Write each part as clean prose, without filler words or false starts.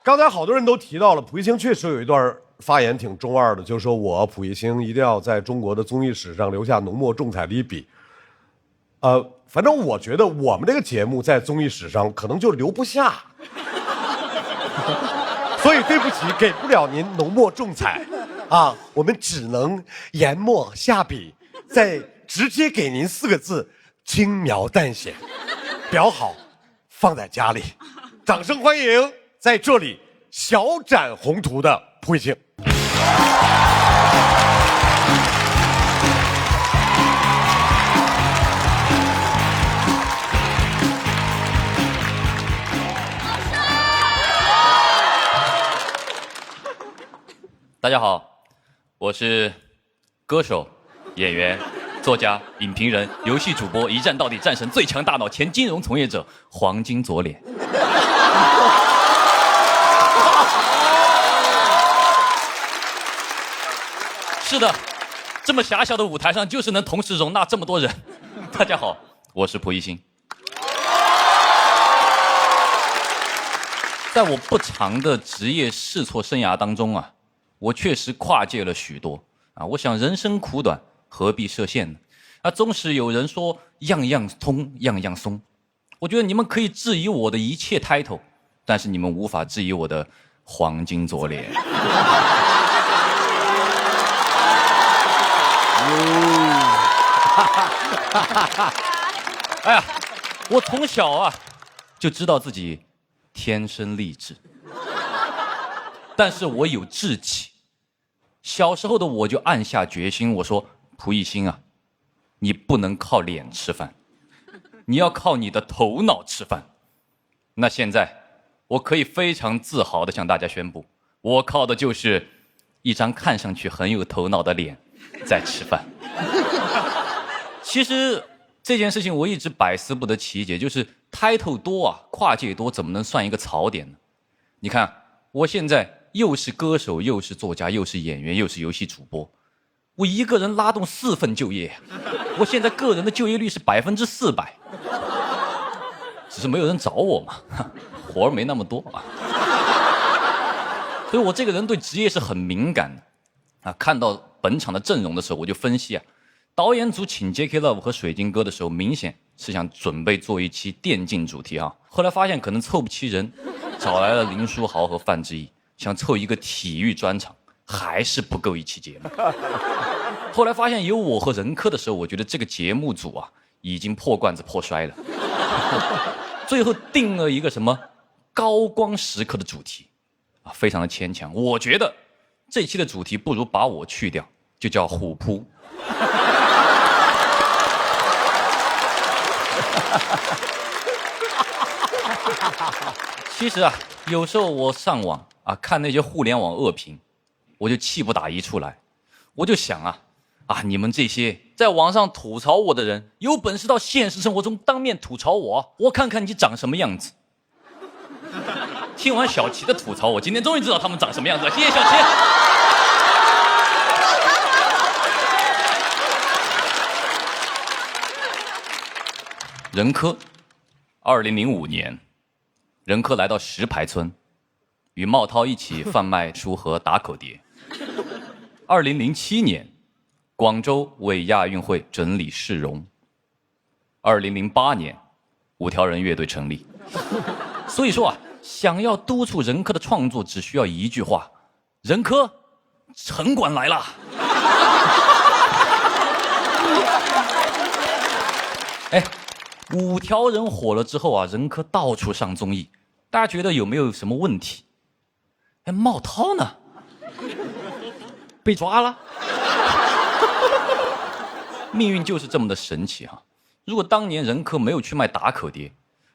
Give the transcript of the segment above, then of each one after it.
刚才好多人都提到了，蒲熠星确实有一段发言挺中二的，就说我蒲熠星一定要在中国的综艺史上留下浓墨重彩的一笔。反正我觉得我们这个节目在综艺史上可能就留不下，所以对不起，给不了您浓墨重彩啊，我们只能研墨下笔，再直接给您4个字：轻描淡写。裱好，放在家里。掌声欢迎在这里小展宏图的蒲熠星。大家好，我是歌手、演员、作家、影评人、游戏主播，一战到底战神最强大脑前金融从业者黄金左脸。是的，这么狭小的舞台上，就是能同时容纳这么多人。大家好，我是蒲熠星。在我不长的职业试错生涯当中啊，我确实跨界了许多啊。我想人生苦短，何必设限呢？啊，总是有人说样样通，样样松。我觉得你们可以质疑我的一切 title， 但是你们无法质疑我的黄金左脸。哎呀，我从小啊就知道自己天生丽质，但是我有志气。小时候的我就暗下决心，我说蒲熠星啊，你不能靠脸吃饭，你要靠你的头脑吃饭。那现在我可以非常自豪地向大家宣布，我靠的就是一张看上去很有头脑的脸在吃饭。其实这件事情我一直百思不得其解，就是 title 多啊，跨界多，怎么能算一个槽点呢？你看我现在又是歌手，又是作家，又是演员，又是游戏主播，我一个人拉动4份就业，我现在个人的就业率是400%，只是没有人找我嘛，活儿没那么多啊。所以我这个人对职业是很敏感的啊。看到本场的阵容的时候，我就分析啊，导演组请 J.K. Love 和水晶哥的时候，明显是想准备做一期电竞主题啊。后来发现可能凑不齐人，找来了林书豪和范志毅，想凑一个体育专场，还是不够一期节目。后来发现有我和任科的时候，我觉得这个节目组啊已经破罐子破摔了。最后定了一个什么高光时刻的主题啊，非常的牵强。我觉得这期的主题不如把我去掉，就叫虎扑。其实啊，有时候我上网啊看那些互联网恶评，我就气不打一处来。我就想啊，你们这些在网上吐槽我的人，有本事到现实生活中当面吐槽我，我看看你长什么样子。听完小齐的吐槽，我今天终于知道他们长什么样子了。谢谢小齐。任科，2005年，任科来到石牌村，与茂涛一起贩卖书和打口碟。2007年，广州为亚运会整理市容。2008年，五条人乐队成立。所以说啊，想要督促任科的创作，只需要一句话：任科，城管来了。哎，五条人火了之后啊，任科到处上综艺，大家觉得有没有什么问题？哎，茂涛呢？被抓了。命运就是这么的神奇啊！如果当年任科没有去卖打口碟，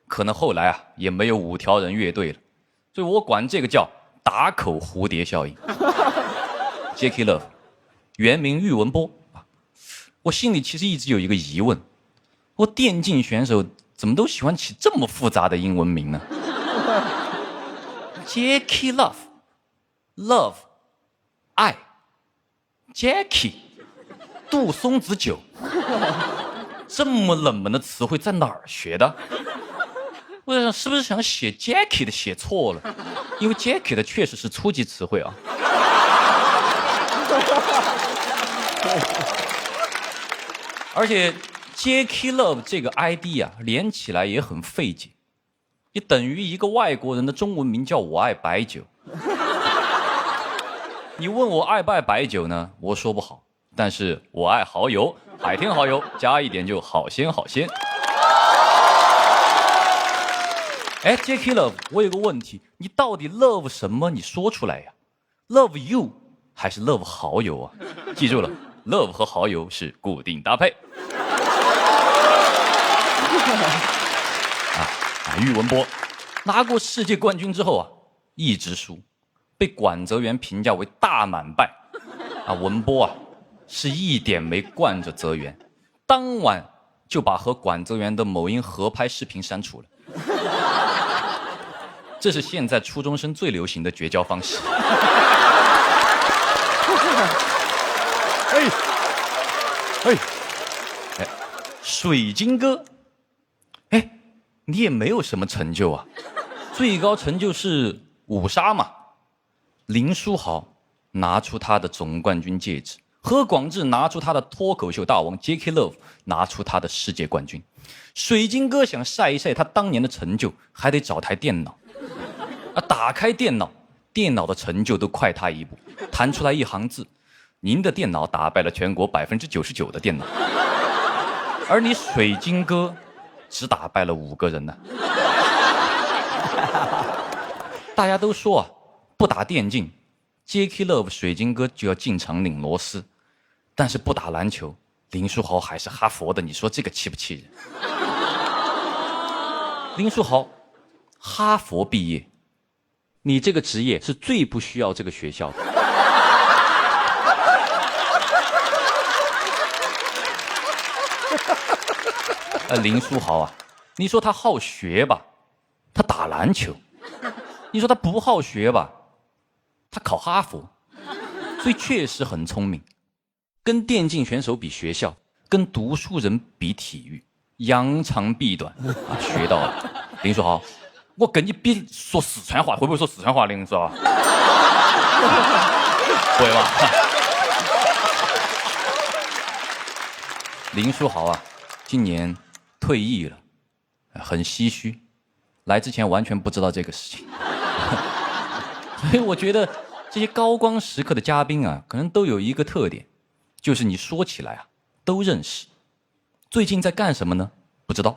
可能后来啊也没有五条人乐队了。所以我管这个叫打口蝴蝶效应。J.K. Love， 原名喻文波。我心里其实一直有一个疑问，我电竞选手怎么都喜欢起这么复杂的英文名呢？ J.K. Love 爱 Jackie 杜松子酒，这么冷门的词汇在哪儿学的？我在想是不是想写 Jackie 的写错了，因为 Jackie 的确实是初级词汇啊。而且 Jackie Love 这个 ID 啊，连起来也很费解，也等于一个外国人的中文名叫我爱白酒。你问我爱不爱白酒呢？我说不好，但是我爱蚝油，海天蚝油加一点就好鲜好鲜。哎 ，Jackie Love， 我有个问题，你到底 love 什么？你说出来呀。Love you 还是 love 蚝油啊？记住了 ，love 和蚝油是固定搭配。喻文波拿过世界冠军之后啊，一直输，被管泽元评价为大满败。文波啊是一点没惯着泽元，当晚就把和管泽元的某音合拍视频删除了。这是现在初中生最流行的绝交方式。水晶哥，你也没有什么成就啊，最高成就是5杀嘛。林书豪拿出他的总冠军戒指，何广智拿出他的脱口秀大王 Jackie Love 拿出他的世界冠军。水晶哥想晒一晒他当年的成就，还得找台电脑。打开电脑，电脑的成就都快他一步，弹出来一行字：您的电脑打败了全国99%的电脑。而你水晶哥只打败了5个人呢。大家都说啊，不打电竞 ，Jackie Love 水晶哥就要进场拧螺丝，但是不打篮球，林书豪还是哈佛的，你说这个气不气人？林书豪，哈佛毕业，你这个职业是最不需要这个学校的。林书豪啊，你说他好学吧，他打篮球；你说他不好学吧，他考哈佛。所以确实很聪明，跟电竞选手比学校，跟读书人比体育，扬长避短啊，学到了。林书豪，我跟你比说四川话，会不会说四川话？林书豪，会吧？林书豪啊，今年退役了，很唏嘘，来之前完全不知道这个事情。所以我觉得这些高光时刻的嘉宾啊，可能都有一个特点，就是你说起来啊都认识。最近在干什么呢？不知道，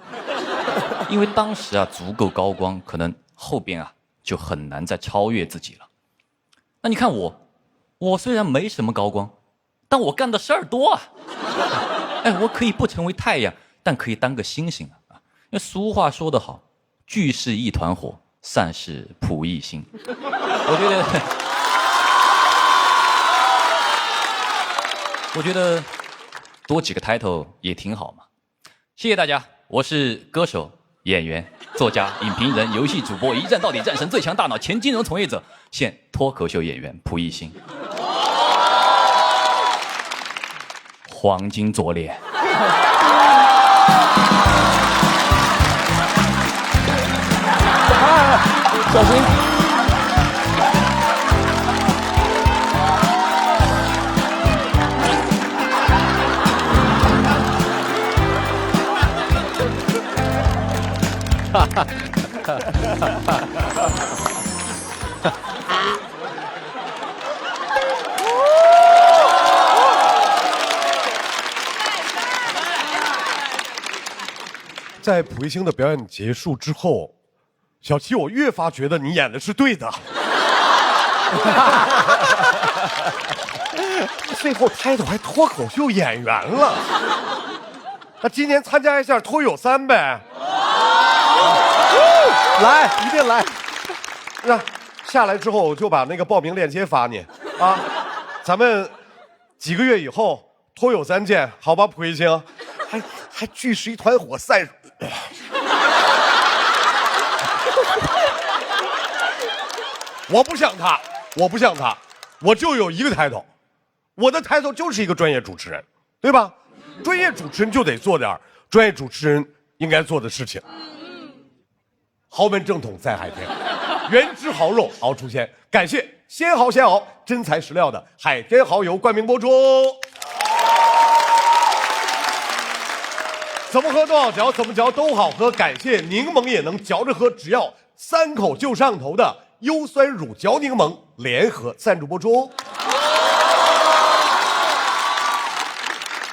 因为当时啊足够高光，可能后边啊就很难再超越自己了。那你看我虽然没什么高光，但我干的事儿多啊。我可以不成为太阳，但可以当个星星啊！因为俗话说得好，聚是一团火，散是扑一星。我觉得多几个 title 也挺好嘛。谢谢大家，我是歌手、演员、作家、影评人、游戏主播，一战到底战神最强大脑，前金融从业者，现脱口秀演员扑一星。黄金左脸。小心！哈哈哈哈哈！在蒲一星的表演结束之后，小七，我越发觉得你演的是对的。最后title还脱口秀演员了，那今年参加一下脱友3呗。来，一定来。那下来之后我就把那个报名链接发你啊，咱们几个月以后脱友3见，好吧？蒲一星，还聚是一团火，散。我不像他，我就有一个抬头，我的抬头就是一个专业主持人，对吧？专业主持人就得做点专业主持人应该做的事情。豪门正统在海天，原汁豪肉熬出鲜。感谢鲜蚝鲜熬真材实料的海天蚝油冠名播出。怎么喝多少嚼，怎么嚼都好喝。感谢柠檬也能嚼着喝，只要3口就上头的优酸乳嚼柠檬联合赞助播出。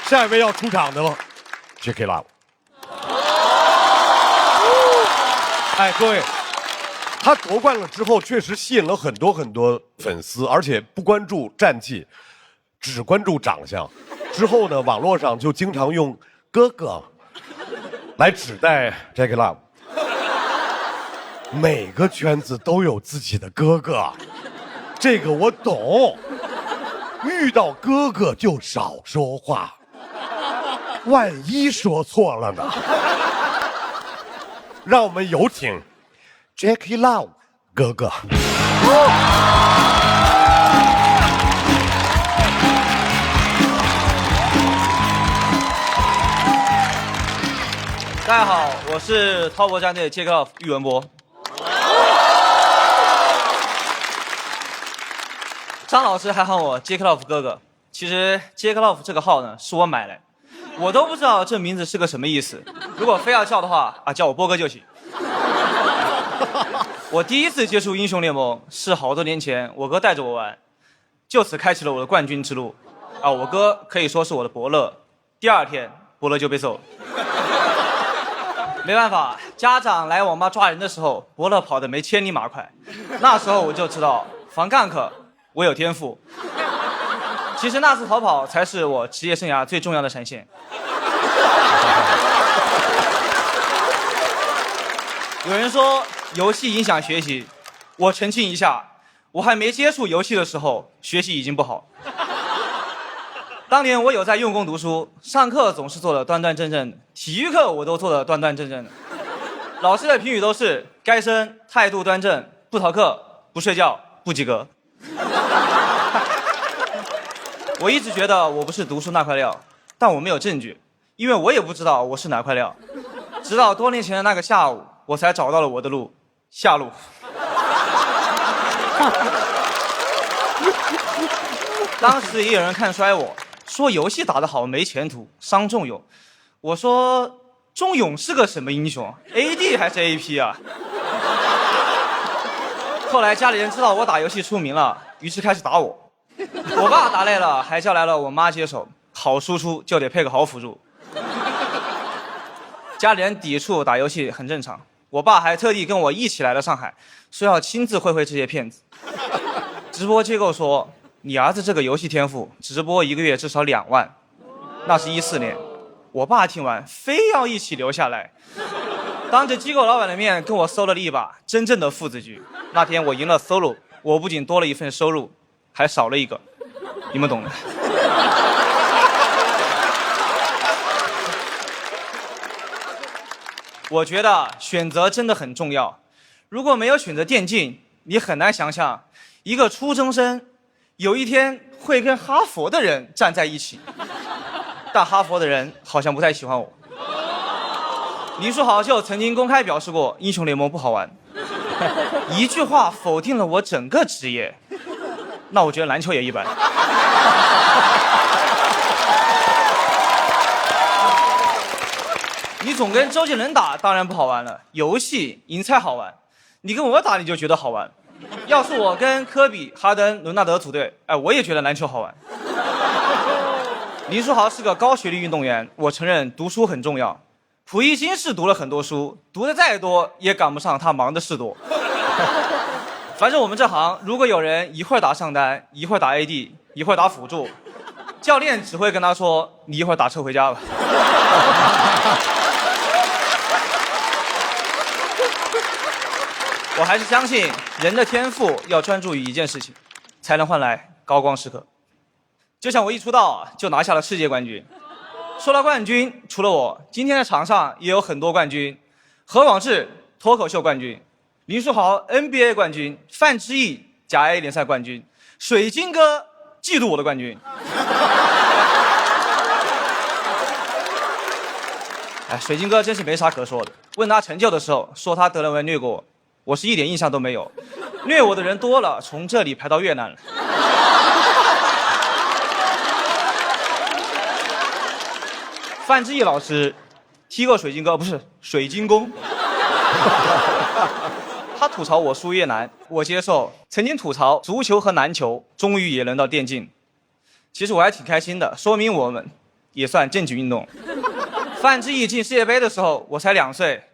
下一位要出场的 J.K. Love。哎，各位，他夺冠了之后，确实吸引了很多粉丝，而且不关注战绩，只关注长相。之后呢，网络上就经常用哥哥来指代 J.K. Love。每个圈子都有自己的哥哥，这个我懂。遇到哥哥就少说话，万一说错了呢？让我们有请 J.K. Love 哥哥。大家好，我是滔博战队 J.K. Love 喻文博。张老师还喊我 J.K. Love 哥哥，其实 J.K. Love 这个号呢是我买来，我都不知道这名字是个什么意思。如果非要叫的话啊，叫我波哥就行。我第一次接触英雄联盟是好多年前，我哥带着我玩，就此开启了我的冠军之路。啊，我哥可以说是我的伯乐。第2天，伯乐就被揍了。没办法，家长来网吧抓人的时候，伯乐跑得没千里马快。那时候我就知道，防 gank 我有天赋。其实那次逃跑才是我职业生涯最重要的闪现。有人说游戏影响学习，我澄清一下，我还没接触游戏的时候，学习已经不好。当年我有在用功读书，上课总是做的端端正正的，体育课我都做的端端正正的。老师的评语都是该生态度端正，不逃课，不睡觉，不及格。我一直觉得我不是读书那块料，但我没有证据，因为我也不知道我是哪块料。直到多年前的那个下午，我才找到了我的路，下路。当时也有人看衰我，说游戏打得好没前途，伤仲永。我说仲永是个什么英雄 ，AD 还是 AP 啊？后来家里人知道我打游戏出名了，于是开始打我。我爸打累了，还叫来了我妈接手。好输出就得配个好辅助。家里人抵触打游戏很正常，我爸还特地跟我一起来了上海，说要亲自会这些骗子。直播机构说，你儿子这个游戏天赋，直播1个月至少2万。那是14年，我爸听完非要一起留下来，当着机构老板的面跟我搜了一把真正的父子局。那天我赢了 solo， 我不仅多了一份收入，还少了一个，你们懂的。我觉得选择真的很重要，如果没有选择电竞，你很难想象一个初中生有一天会跟哈佛的人站在一起。但哈佛的人好像不太喜欢我。林书豪就曾经公开表示过英雄联盟不好玩，一句话否定了我整个职业。那我觉得篮球也一般。你总跟周杰伦打当然不好玩了，游戏赢才好玩。你跟我打你就觉得好玩。要是我跟科比、哈登、伦纳德组队，哎，我也觉得篮球好玩。林书豪是个高学历运动员，我承认读书很重要。溥仪新是读了很多书，读的再多也赶不上他忙的事多。反正我们这行，如果有人一会儿打上单，一会儿打 AD， 一会儿打辅助，教练只会跟他说：“你一会儿打车回家吧。”我还是相信人的天赋要专注于一件事情，才能换来高光时刻。就像我一出道就拿下了世界冠军。说到冠军，除了我，今天的场上也有很多冠军：何广智脱口秀冠军，林书豪 NBA 冠军，范志毅甲 A 联赛冠军，水晶哥嫉妒我的冠军。哎，水晶哥真是没啥可说的。问他成就的时候，说他德文虐过我，我是一点印象都没有。虐我的人多了，从这里排到越南了。范志毅老师踢过水晶哥，不是水晶宫。他吐槽我输越南，我接受。曾经吐槽足球和篮球，终于也轮到电竞。其实我还挺开心的，说明我们也算正经运动。范志毅进世界杯的时候，我才2岁，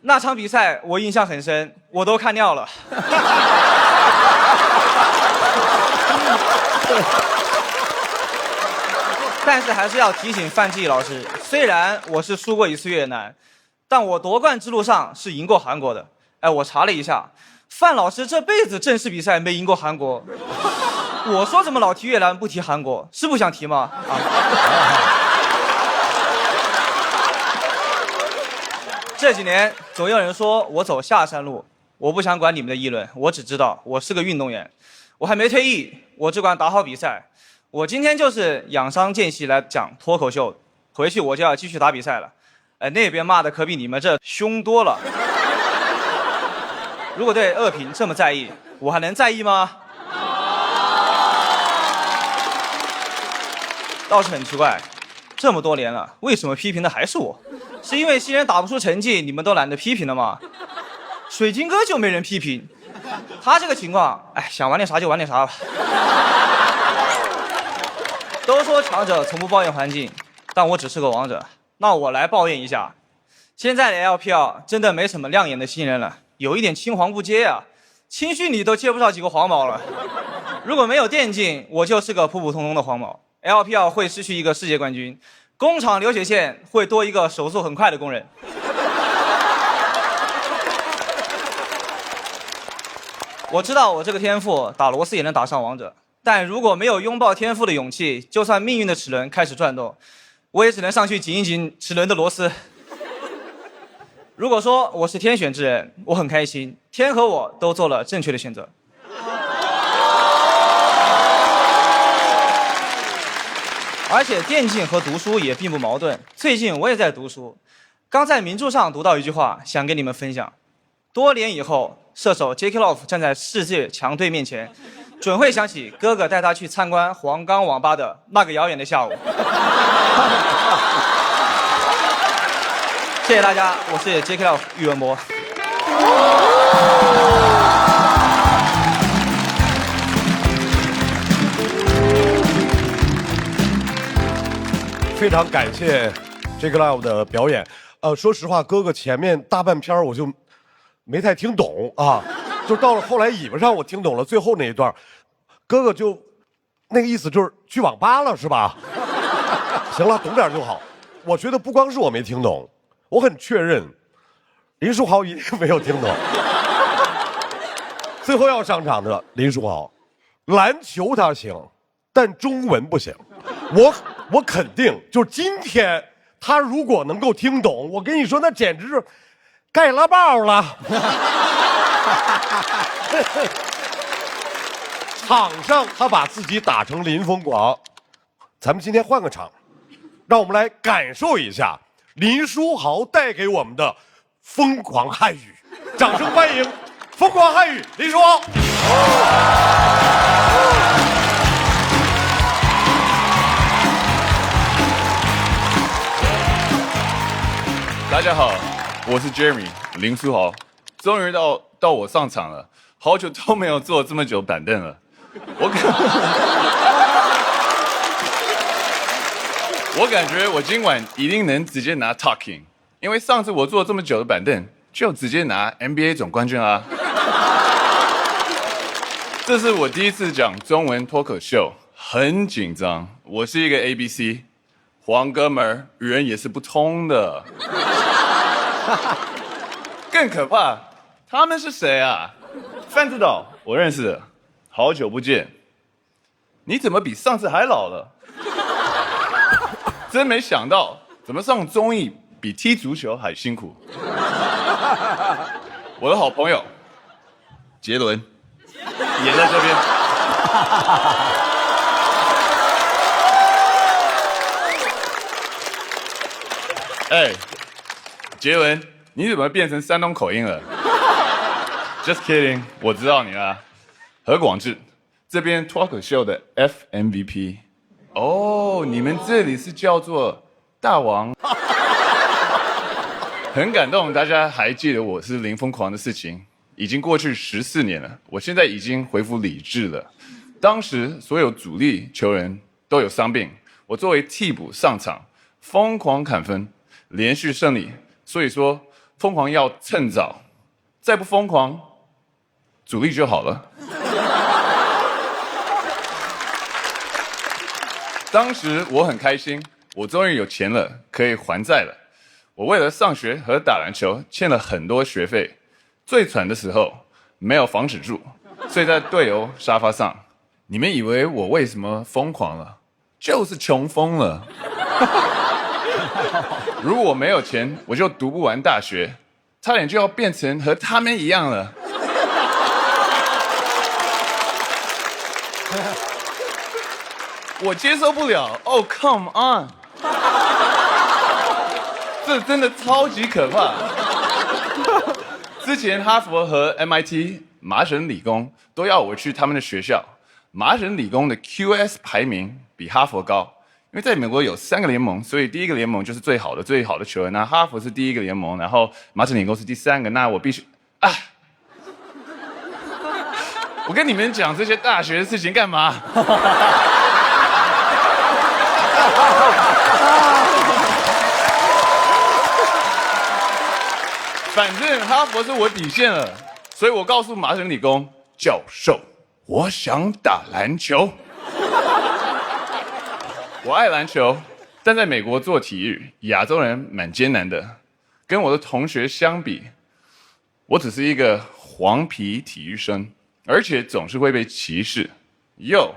那场比赛我印象很深，我都看尿了。但是还是要提醒范志毅老师，虽然我是输过1次越南，但我夺冠之路上是赢过韩国的。哎，我查了一下，范老师这辈子正式比赛没赢过韩国。我说怎么老提越南不提韩国，是不想提吗？这几年总有人说我走下山路，我不想管你们的议论，我只知道我是个运动员，我还没退役，我只管打好比赛。我今天就是养伤间隙来讲脱口秀，回去我就要继续打比赛了。那边骂的可比你们这凶多了。如果对恶评这么在意，我还能在意吗？倒是很奇怪，这么多年了，为什么批评的还是我？是因为新人打不出成绩，你们都懒得批评了吗？水晶哥就没人批评，他这个情况，哎，想玩点啥就玩点啥吧。都说强者从不抱怨环境，但我只是个王者，那我来抱怨一下。现在的 LPL 真的没什么亮眼的新人了，有一点青黄不接啊，青训里都接不上几个黄毛了。如果没有电竞，我就是个普普通通的黄毛。LPL 会失去一个世界冠军，工厂流血线会多一个手速很快的工人。我知道我这个天赋打螺丝也能打上王者，但如果没有拥抱天赋的勇气，就算命运的齿轮开始转动，我也只能上去紧一紧齿轮的螺丝。如果说我是天选之人，我很开心，天和我都做了正确的选择。而且电竞和读书也并不矛盾，最近我也在读书，刚在名著上读到一句话，想跟你们分享。多年以后，射手 J.K. Love 站在世界强队面前，准会想起哥哥带他去参观黄冈网吧的那个遥远的下午。谢谢大家，我是 J.K. Love 喻文博。非常感谢 J.K. Love 的表演。说实话，哥哥前面大半篇我就没太听懂啊，就到了后来尾巴上我听懂了最后那一段，哥哥就那个意思就是去网吧了是吧？行了，懂点就好。我觉得不光是我没听懂，我很确认林书豪一定没有听懂。最后要上场的林书豪，篮球他行，但中文不行。我肯定，就是今天他如果能够听懂，我跟你说，那简直是盖了爆了。场上他把自己打成林疯狂，咱们今天换个场，让我们来感受一下林书豪带给我们的疯狂汉语。掌声欢迎疯狂汉语林书豪。大家好，我是 Jeremy 林书豪，终于到我上场了，好久都没有坐这么久板凳了。我感觉我今晚一定能直接拿 Talking， 因为上次我坐这么久的板凳，就直接拿 NBA 总冠军啊。这是我第一次讲中文脱口秀，很紧张。我是一个 ABC， 黄哥们儿语言也是不通的。更可怕，他们是谁啊？范指导，我认识，好久不见。你怎么比上次还老了？真没想到，怎么上综艺比踢足球还辛苦。我的好朋友杰伦也在这边。哎，杰文，你怎么变成山东口音了 ？Just kidding， 我知道你啦。何广智，这边脱口秀的 FMVP。哦，你们这里是叫做大王。很感动，大家还记得我是林疯狂的事情。已经过去14年了，我现在已经恢复理智了。当时所有主力球员都有伤病，我作为替补上场，疯狂砍分，连续胜利。所以说，疯狂要趁早，再不疯狂，主力就好了。当时我很开心，我终于有钱了，可以还债了。我为了上学和打篮球欠了很多学费，最惨的时候没有房子住，睡在队友沙发上。你们以为我为什么疯狂了？就是穷疯了。如果我没有钱，我就读不完大学，差点就要变成和他们一样了。我接受不了。Oh come on， 这真的超级可怕。之前哈佛和 MIT 麻省理工都要我去他们的学校。麻省理工的 QS 排名比哈佛高，因为在美国有3个联盟，所以第一个联盟就是最好的球员。那哈佛是第1个联盟，然后麻省理工是第3个。那我必须啊！我跟你们讲这些大学的事情干嘛？反正哈佛是我底线了，所以我告诉麻省理工教授，我想打篮球。我爱篮球，但在美国做体育，亚洲人蛮艰难的。跟我的同学相比，我只是一个黄皮体育生，而且总是会被歧视。哟，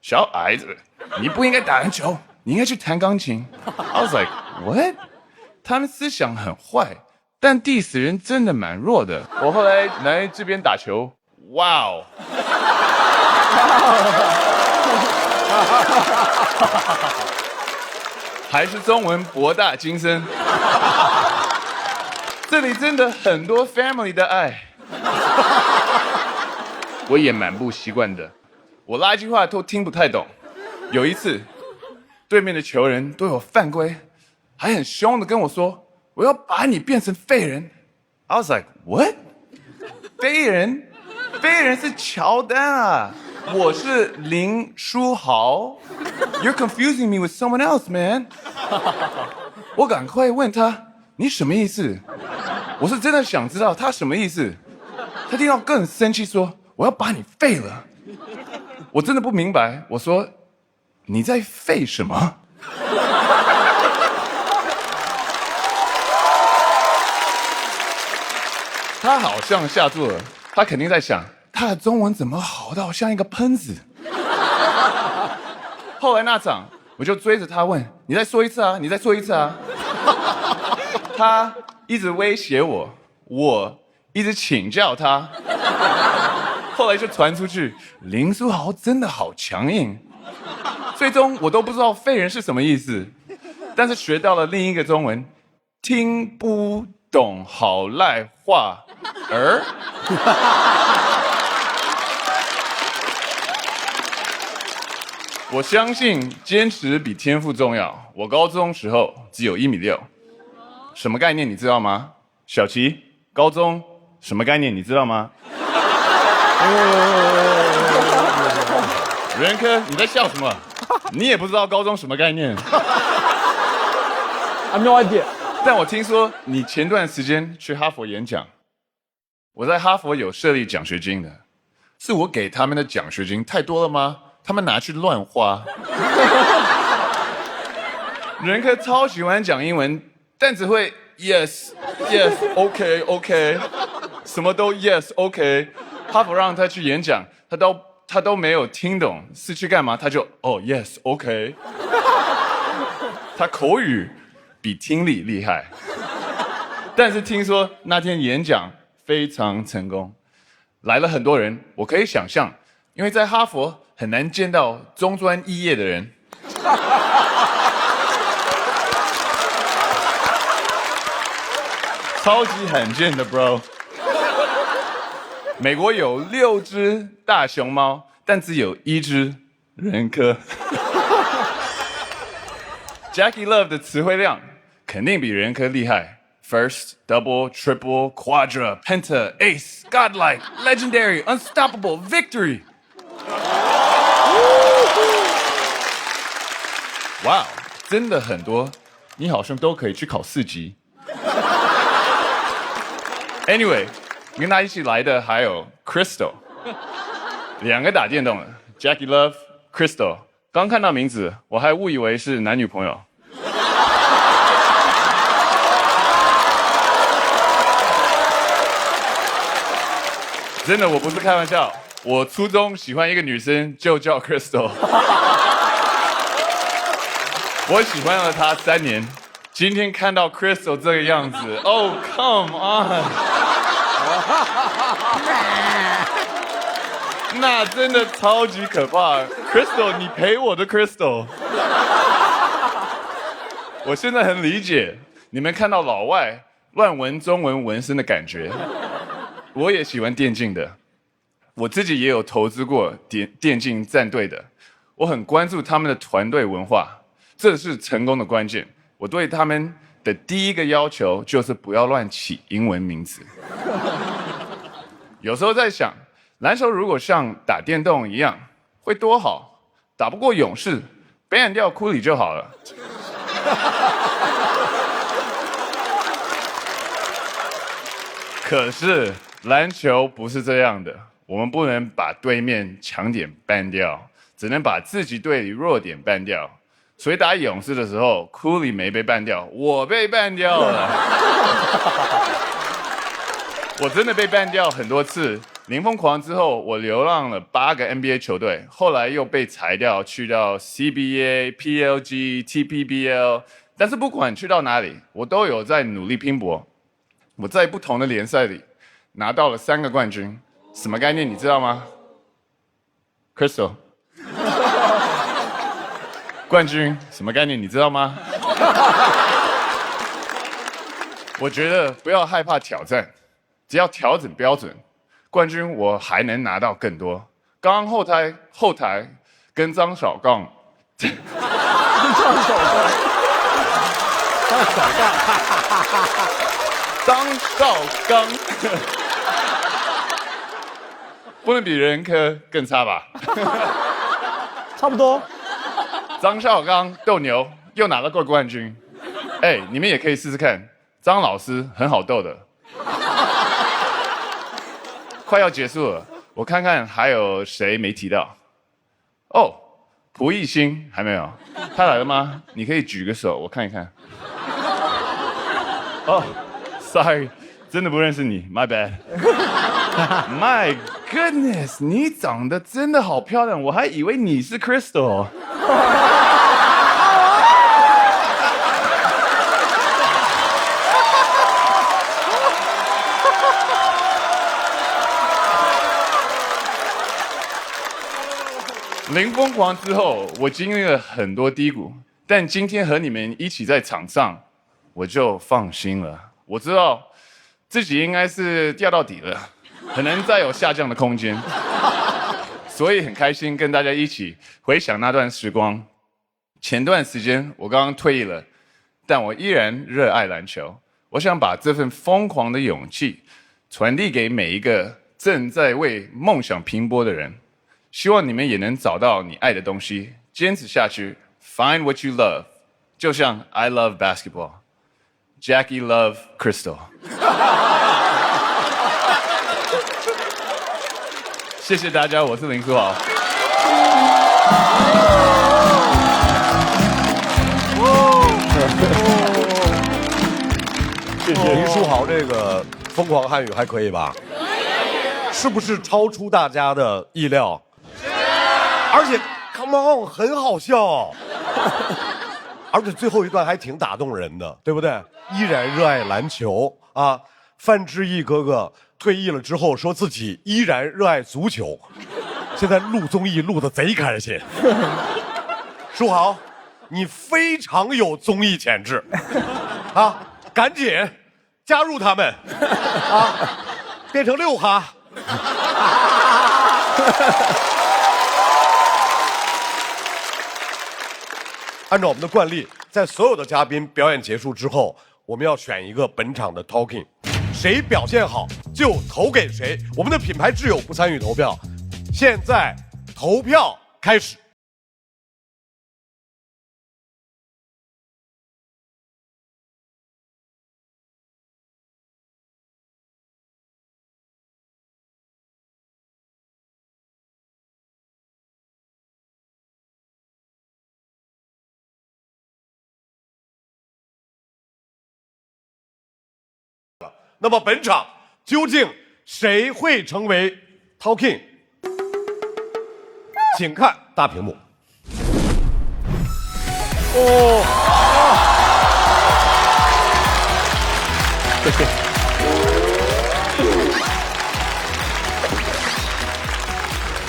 小矮子，你不应该打篮球，你应该去弹钢琴。I was like, what？ 他们思想很坏，但 diss 人真的蛮弱的。我后来来这边打球，哇哦！还是中文博大精深。这里真的很多 family 的爱。我也蛮不习惯的，我垃圾话都听不太懂。有一次，对面的球员对我犯规，还很凶的跟我说：“我要把你变成废人。” I was like, what？ 废人？废人是乔丹啊，我是林书豪。You're confusing me with someone else, man。我赶快问他，你什么意思？我是真的想知道他什么意思。他听到更生气说，我要把你废了。我真的不明白，我说你在废什么？他好像吓住了，他肯定在想，他的中文怎么好到像一个喷子。后来那场，我就追着他问，你再说一次啊，你再说一次啊。他一直威胁我，我一直请教他。后来就传出去，林书豪真的好强硬。最终我都不知道废人是什么意思，但是学到了另一个中文，听不懂好赖话儿。我相信坚持比天赋重要。我高中时候只有1.6米，什么概念你知道吗？小齐，高中什么概念你知道吗？仁科，你在笑什么？你也不知道高中什么概念。I have no idea。但我听说你前段时间去哈佛演讲，我在哈佛有设立奖学金的，是我给他们的奖学金太多了吗？他们拿去乱花。仁科超喜欢讲英文，但只会 yes yes OK OK， 什么都 yes OK。哈佛让他去演讲，他都没有听懂是去干嘛，他就哦 yes OK。他口语比听力厉害，但是听说那天演讲非常成功，来了很多人。我可以想象，因为在哈佛很难见到中专肄业的人。超级罕见的 bro。美国有6只大熊猫，但只有1只人科。Jackie Love 的词汇量肯定比人科厉害。First, double, triple, quadra, penta, ace, godlike, legendary, unstoppable, victory. 哇，真的很多，你好像都可以去考4级。Anyway， 跟他一起来的还有 Crystal， 2个打电动的 Jackie Love、Crystal。刚看到名字，我还误以为是男女朋友。真的，我不是开玩笑。我初中喜欢一个女生，就叫 Crystal。我喜欢了她3年，今天看到 Crystal 这个样子 ，Oh come on， 那真的超级可怕。Crystal， 你陪我的 Crystal。我现在很理解你们看到老外乱纹中文纹身的感觉。我也喜欢电竞的，我自己也有投资过电竞战队的，我很关注他们的团队文化，这是成功的关键。我对他们的第一个要求就是不要乱起英文名字。有时候在想，篮球如果像打电动一样，会多好，打不过勇士，ban掉库里就好了。可是篮球不是这样的，我们不能把对面强点ban掉，只能把自己队里弱点ban掉。所以打勇士的时候，库里没被ban掉，我被ban掉了。我真的被ban掉很多次。零疯狂之后，我流浪了8个 NBA 球队，后来又被裁掉，去到 CBA、PLG、TPBL。但是不管去到哪里，我都有在努力拼搏。我在不同的联赛里拿到了3个冠军，什么概念你知道吗 ？Crystal， 冠军什么概念你知道吗？我觉得不要害怕挑战，只要调整标准，冠军我还能拿到更多。刚刚后台跟张小刚，张绍刚，不能比人科更差吧？差不多。张绍刚斗牛又拿了过冠军，你们也可以试试看，张老师很好斗的。快要结束了，我看看还有谁没提到。哦，蒲熠星还没有，他来了吗？你可以举个手，我看一看。哦。Sorry， 真的不认识你 ，My bad。My goodness， 你长得真的好漂亮，我还以为你是 Crystal。零疯狂之后，我经历了很多低谷，但今天和你们一起在场上，我就放心了。我知道自己应该是掉到底了，很难再有下降的空间，所以很开心跟大家一起回想那段时光。前段时间我刚刚退役了，但我依然热爱篮球。我想把这份疯狂的勇气传递给每一个正在为梦想拼搏的人。希望你们也能找到你爱的东西，坚持下去。Find what you love， 就像 I love basketball。Jackie Love Crystal， 谢谢大家，我是林书豪。谢谢林书豪这个疯狂汉语还可以吧？是不是超出大家的意料？而且 ，Come on， 很好笑。而且最后一段还挺打动人的，对不对？依然热爱篮球啊！范志毅哥哥退役了之后，说自己依然热爱足球，现在录综艺录得贼开心。书豪，你非常有综艺潜质啊！赶紧加入他们啊，变成6哈。按照我们的惯例，在所有的嘉宾表演结束之后，我们要选一个本场的 talking， 谁表现好就投给谁。我们的品牌挚友不参与投票，现在投票开始。那么本场究竟谁会成为 talking？ 请看大屏幕。谢谢。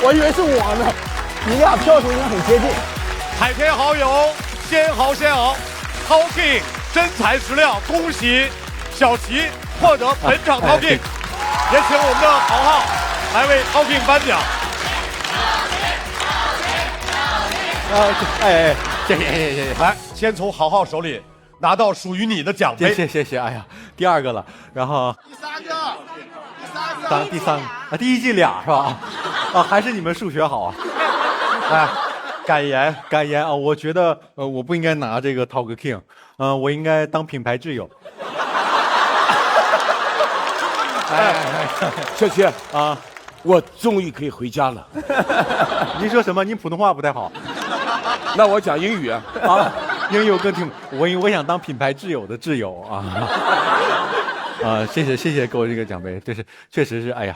我以为是我呢，你俩票数应该很接近。海天好友，先豪先敖 talking 真材实料，恭喜小齐获得本场 talking， 也请我们的豪浩来为 talking 颁奖。谢谢，来，先从豪浩手里拿到属于你的奖杯。谢谢，哎呀，第2个了，然后第三个啊，第一季俩是吧？啊，还是你们数学好啊！哎，感言啊，我觉得我不应该拿这个 Talk King， 我应该当品牌挚友。小齐啊，我终于可以回家了。您说什么？您普通话不太好。那我讲英语啊。英语我更听，我想当品牌挚友的挚友啊。谢谢给我这个奖杯，这是确实是，哎呀，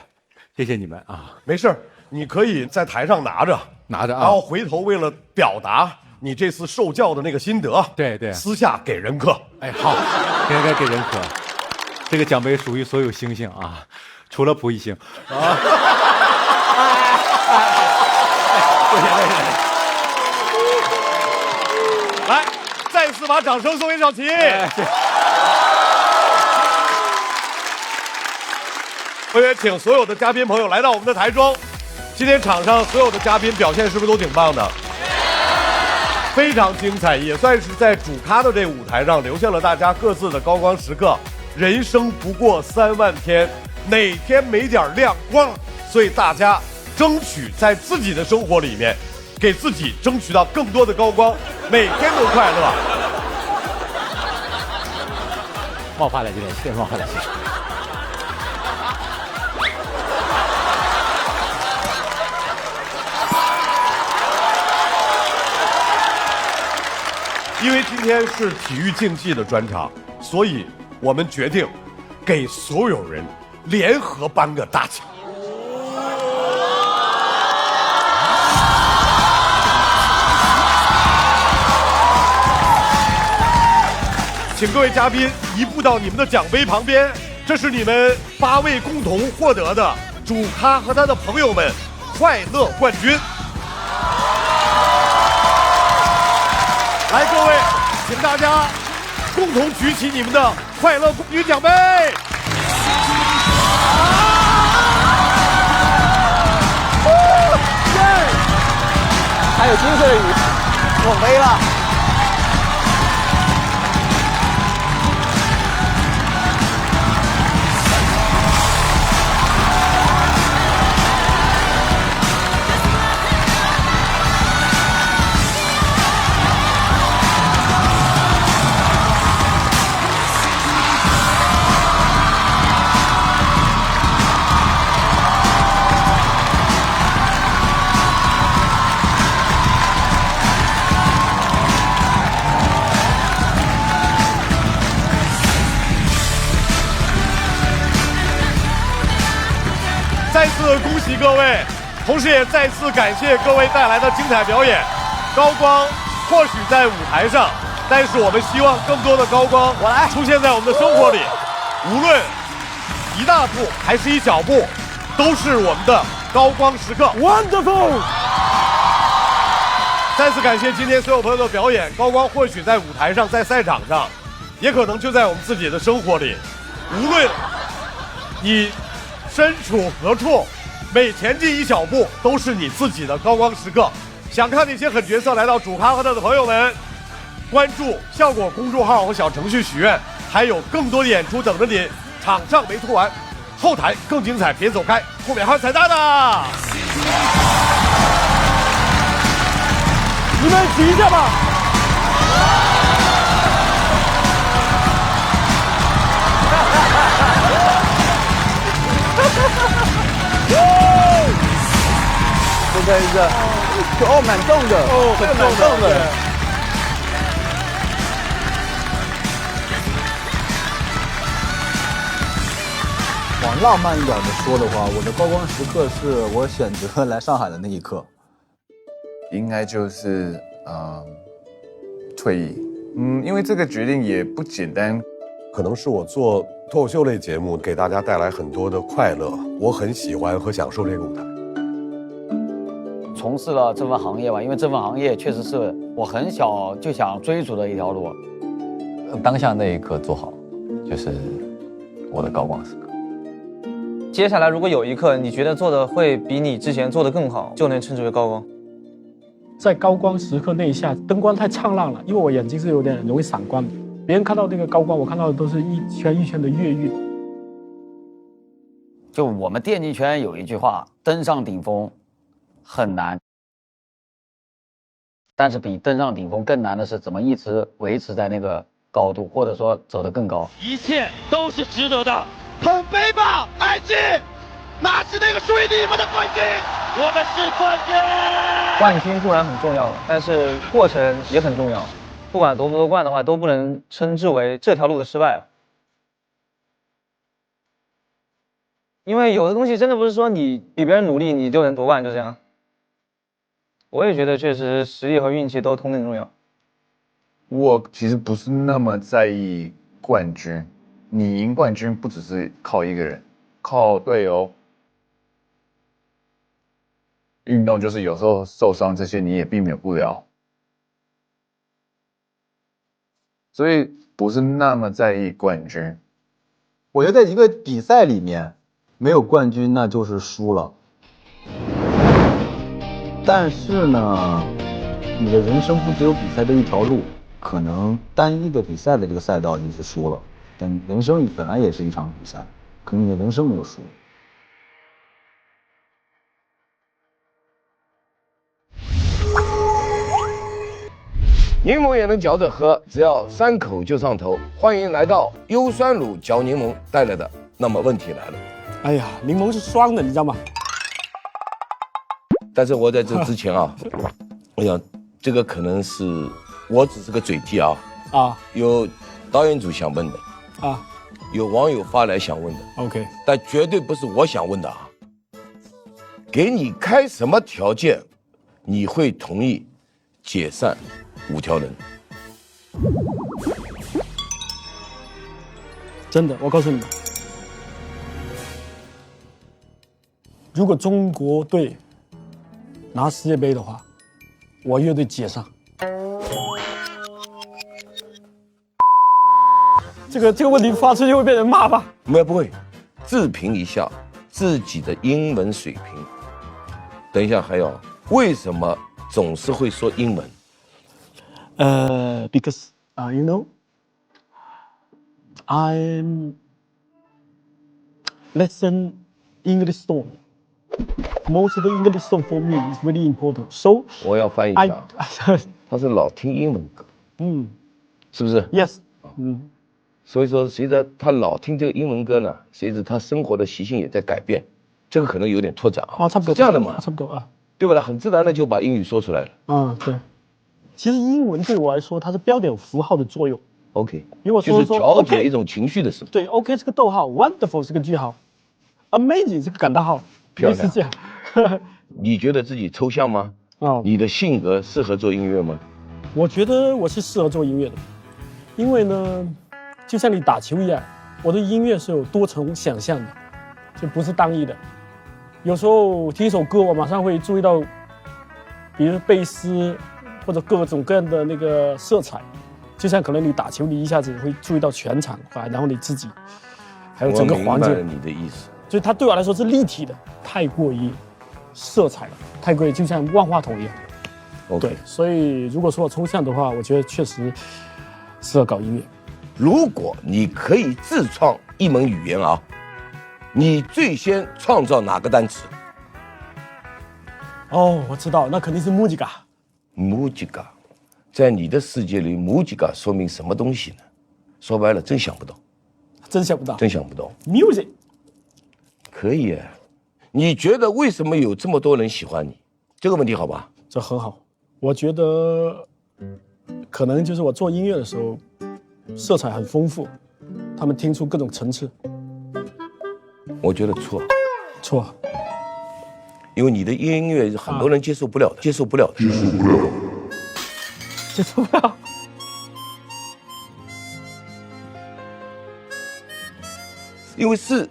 谢谢你们啊。没事，你可以在台上拿着啊，然后回头为了表达你这次受教的那个心得，对，私下给人客。哎，好，应该给人客。这个奖杯属于所有星星啊，除了蒲一星啊。来，再次把掌声送给小齐。我也请所有的嘉宾朋友来到我们的台中。今天场上所有的嘉宾表现是不是都挺棒的？非常精彩，也算是在主咖的这个舞台上留下了大家各自的高光时刻。人生不过3万天，哪天没点亮光？所以大家争取在自己的生活里面，给自己争取到更多的高光，每天都快乐。冒发了，今天谢谢冒发了，谢谢。因为今天是体育竞技的专场，所以我们决定给所有人联合颁个大奖。请各位嘉宾移步到你们的奖杯旁边，这是你们8位共同获得的主咖和他的朋友们快乐冠军。来，各位，请大家共同举起你们的快乐冠军奖杯。还有金色的雨，我没了。再次恭喜各位，同时也再次感谢各位带来的精彩表演。高光或许在舞台上，但是我们希望更多的高光出现在我们的生活里，无论一大步还是一小步，都是我们的高光时刻。Wonderful！ 再次感谢今天所有朋友的表演。高光或许在舞台上，在赛场上，也可能就在我们自己的生活里。无论你身处何处，每前进一小步都是你自己的高光时刻。想看那些狠角色来到主咖和他的朋友们，关注效果公众号和小程序许愿，还有更多的演出等着你。场上没拖完，后台更精彩，别走开，后面还有彩蛋呢。你们举一下吧。这个一个，蛮重的，这个蛮重的。往浪漫一点的说的话，我的高光时刻是我选择来上海的那一刻。应该就是退役。因为这个决定也不简单，可能是我做脱口秀类节目给大家带来很多的快乐，我很喜欢和享受这个舞台。从事了这份行业吧，因为这份行业确实是我很小就想追逐的一条路。当下那一刻做好，就是我的高光时刻。接下来如果有一刻你觉得做的会比你之前做的更好，就能称之为高光。在高光时刻那一下，灯光太灿烂了，因为我眼睛是有点容易散光的。别人看到那个高光，我看到的都是一圈一圈的月晕。就我们电竞圈有一句话，登上顶峰很难，但是比登上顶峰更难的是怎么一直维持在那个高度，或者说走得更高。一切都是值得的。很悲吧，爱情，拿起那个属于你们的冠军，我们是冠军。冠军固然很重要，但是过程也很重要。不管夺不夺冠的话，都不能称之为这条路的失败。因为有的东西真的不是说你比别人努力你就能夺冠，就这样。我也觉得确实实力和运气都同等重要。我其实不是那么在意冠军，你赢冠军不只是靠一个人，靠队友。运动就是有时候受伤，这些你也避免不了，所以不是那么在意冠军。我觉得在一个比赛里面，没有冠军那就是输了。但是呢，你的人生不只有比赛这一条路，可能单一个比赛的这个赛道你是输了，但人生本来也是一场比赛，可能你的人生没有输。柠檬也能嚼着喝，只要3口就上头。欢迎来到优酸乳嚼柠檬带来的。那么问题来了，哎呀，柠檬是酸的，你知道吗？但是我在这之前啊，我想这个可能是我只是个嘴替啊。有导演组想问的有网友发来想问的 OK， 但绝对不是我想问的啊。给你开什么条件，你会同意解散5条人？真的，我告诉你们，如果中国队拿世界杯的话，我乐队解散。这个问题发出去会被人骂吧？不会，自评一下自己的英文水平。等一下，还有为什么总是会说英文？Because you know, I'm listen English song. Most of the English song for me is really important. So 我要翻译一下，他是老听英文歌，是不是 ？Yes， 所以说随着他老听这个英文歌呢，随着他生活的习性也在改变，这个可能有点拓展啊。差不多这样的嘛，差不多啊，对吧？他很自然的就把英语说出来了。对。其实英文对我来说，它是标点符号的作用。OK， 因为我就是调节 OK， 一种情绪的时候。对 ，OK 是个逗号 ，Wonderful 是个句号 ，Amazing 是个感叹号，漂亮是这样。你觉得自己抽象吗？你的性格适合做音乐吗？我觉得我是适合做音乐的，因为呢，就像你打球一样，我的音乐是有多重想象的，就不是单一的。有时候听一首歌，我马上会注意到，比如贝斯或者各种各样的那个色彩，就像可能你打球，你一下子会注意到全场，然后你自己，还有整个环境。我明白了你的意思。所以它对我来说是立体的，太过于色彩了，太过于就像万花筒一样。对，所以如果说我抽象的话，我觉得确实适合搞音乐。如果你可以自创一门语言啊，你最先创造哪个单词？哦，我知道，那肯定是 musica。musica， 在你的世界里 ，musica 说明什么东西呢？说白了，真想不到。真想不到。真想不到。music。可以啊，你觉得为什么有这么多人喜欢你？这个问题好吧？这很好，我觉得可能就是我做音乐的时候，色彩很丰富，他们听出各种层次。我觉得错，错，因为你的音乐很多人接受不了的，接受不了。因为是。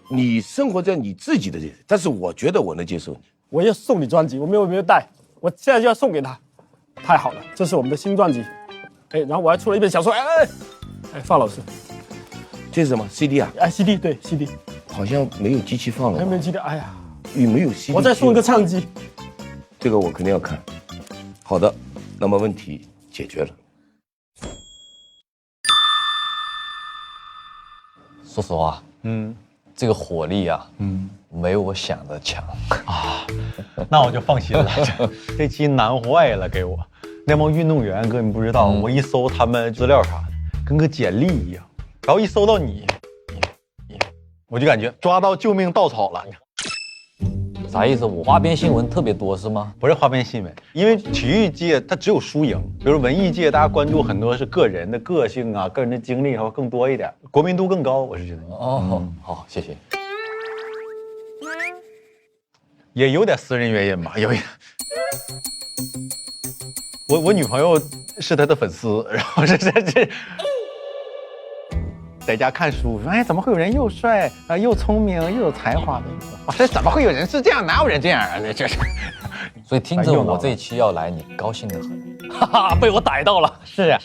你生活在你自己的，但是我觉得我能接受你。我要送你专辑，我没有带，我现在就要送给他。太好了，这是我们的新专辑。哎，然后我还出了一本小说。哎，范老师，这是什么 CD 啊？哎 ，CD 对 CD， 好像没有机器放了。还没有机器，哎呀，有没有 CD？ 我再送一个唱机。这个我肯定要看。好的，那么问题解决了。说实话，这个火力啊，没有我想的强啊，那我就放心了。这期难坏了，给我那帮运动员，哥你不知道，我一搜他们资料啥的，跟个简历一样，然后一搜到你，我就感觉抓到救命稻草了。啥意思？我花边新闻特别多是吗？不是花边新闻，因为体育界它只有输赢，比如文艺界大家关注很多是个人的个性啊、个人的经历，还会更多一点，国民度更高。我是觉得好，谢谢。也有点私人原因吧，有一。我女朋友是他的粉丝，然后这在家看书，说哎，怎么会有人又帅啊，又聪明又有才华的？哇，这怎么会有人是这样？哪有人这样啊？这是。所以听着我这一期要来，你高兴得很，哈哈，被我逮到了。是呀。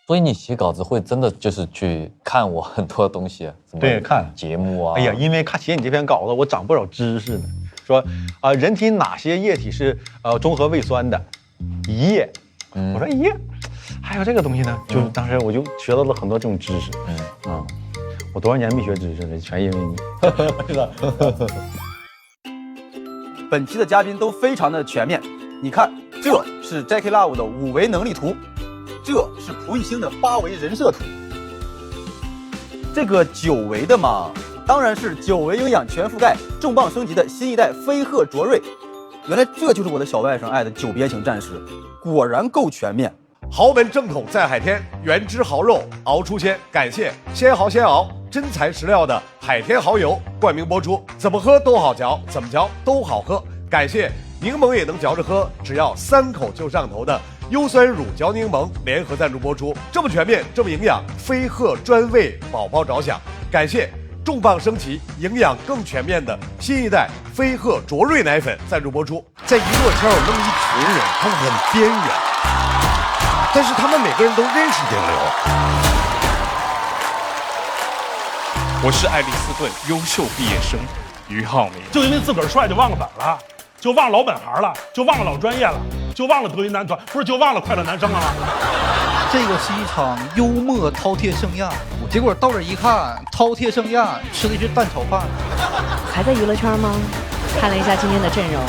所以你写稿子会真的就是去看我很多东西，对，看节目啊。哎呀，因为写你这篇稿子，我长不少知识呢。说人体哪些液体是中和胃酸的？胰液。我说胰液。还有这个东西呢，就当时我就学到了很多这种知识。我多少年没学知识了，全因为你。本期的嘉宾都非常的全面，你看，这是 Jackie Love 的5维能力图，这是蒲熠星的8维人设图，这个9维的嘛，当然是9维营养全覆盖、重磅升级的新一代飞鹤卓瑞。原来这就是我的小外甥爱的9边形战士，果然够全面。豪门正统在海天，原汁豪肉熬出鲜。感谢鲜豪鲜熬真材实料的海天蚝油冠名播出，怎么喝都好嚼，怎么嚼都好喝。感谢柠檬也能嚼着喝，只要3口就上头的优酸乳嚼柠檬联合赞助播出，这么全面，这么营养，飞鹤专为宝宝着想。感谢重磅升级、营养更全面的新一代飞鹤卓瑞奶粉赞助播出。在娱乐圈有那么一群人，他们很边缘，但是他们每个人都认识顶流。我是爱丽斯顿优秀毕业生于浩明，就因为自个儿帅就忘了本了，就忘老本行了，就忘了老专业了，就忘了德云男团，不是就忘了快乐男生了吗？这个是一场幽默饕餮盛宴，结果到这一看，饕餮盛宴吃的是蛋炒饭。还在娱乐圈吗？看了一下今天的阵容，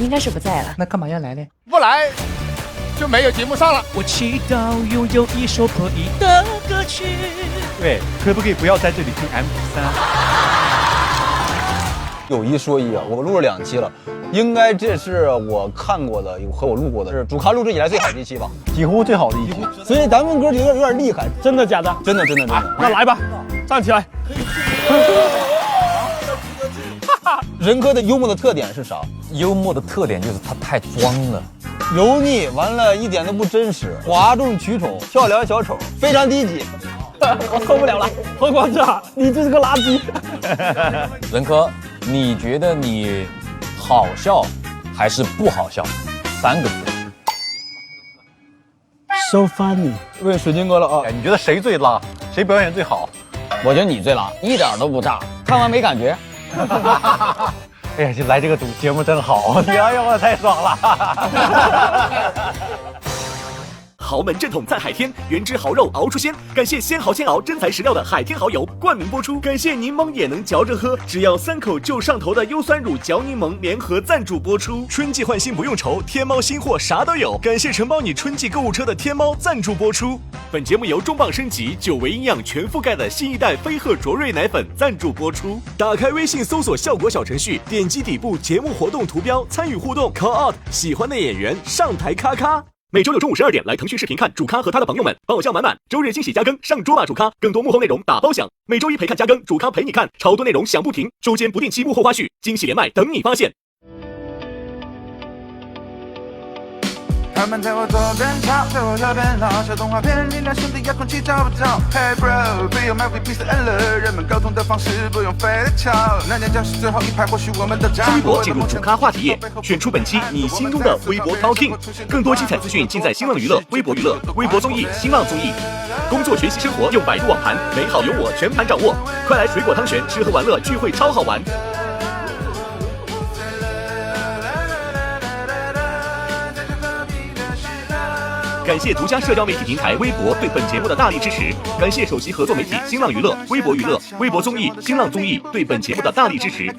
应该是不在了。那干嘛要来呢？不来就没有节目上了。我祈祷拥有一首可以的歌曲。对，可不可以不要在这里听 MP3？有一说一啊，我录了2期了，应该这是我看过的和我录过的是主咖录制以来最好的一期吧，几乎最好的一期。所以咱们哥有点厉害，真的假的？真的。那来吧，站起来。任哥的幽默的特点是啥？幽默的特点就是他太装了，油腻，完了一点都不真实，哗众取宠，跳梁小丑，非常低级。我受不了了，何广志，你就是个垃圾。任科，你觉得你好笑还是不好笑？3个字。So funny。问水晶哥了啊，你觉得谁最拉？谁表演最好？我觉得你最拉，一点都不炸，看完没感觉。哎呀，就来这个节目真好，哎呀，我太爽了。豪门正统在海天，原汁豪肉熬出鲜。感谢鲜蚝鲜熬真材实料的海天蚝油冠名播出。感谢柠檬也能嚼着喝，只要3口就上头的优酸乳嚼柠檬联合赞助播出。春季换新不用愁，天猫新货啥都有。感谢承包你春季购物车的天猫赞助播出。本节目由重磅升级久维营养全覆盖的新一代飞鹤卓瑞奶粉赞助播出。打开微信搜索效果小程序，点击底部节目活动图标参与互动 ，call out 喜欢的演员上台咔咔。每周六中午12点来腾讯视频看主咖和他的朋友们，爆笑满满。周日惊喜加更，上桌吧主咖，更多幕后内容打包享。每周一陪看加更，主咖陪你看，超多内容响不停。周间不定期幕后花絮，惊喜连麦等你发现。他们在我左边吵，在我右边闹，小动画片里那兄弟遥控器找不着。Hey bro， 不用买 VPC了，人们沟通的方式不用非得吵。那间教室最后一排，或许我们都掌握。微博进入主咖话题页，选出本期你心中的微博 Talking。更多精彩资讯尽在新浪娱乐、微博娱乐、微博综艺、新浪综艺。工作、学习、生活用百度网盘，美好有我全盘掌握。快来水果汤泉，吃喝玩乐聚会超好玩。感谢独家社交媒体平台微博对本节目的大力支持，感谢首席合作媒体新浪娱乐、微博娱乐、微博综艺、新浪综艺对本节目的大力支持，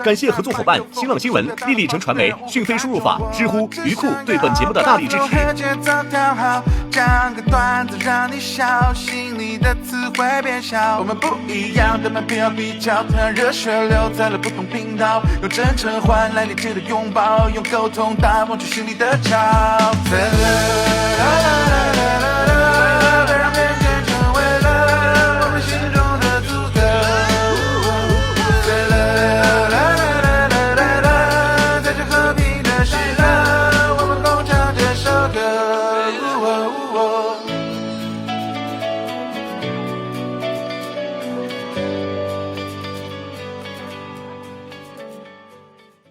感谢合作伙伴新浪新闻、立立成传媒、讯飞输入法、知乎、鱼库对本节目的大力支持。讲个段子让你笑，心里的词汇变小。我们不一样，但没必要比较，让热血留在了不同频道，用真诚换来理智的拥抱，用沟通打破去心里的吵。别让偏见成为了我们心中的阻隔。在这和平的时刻，我们共唱这首歌。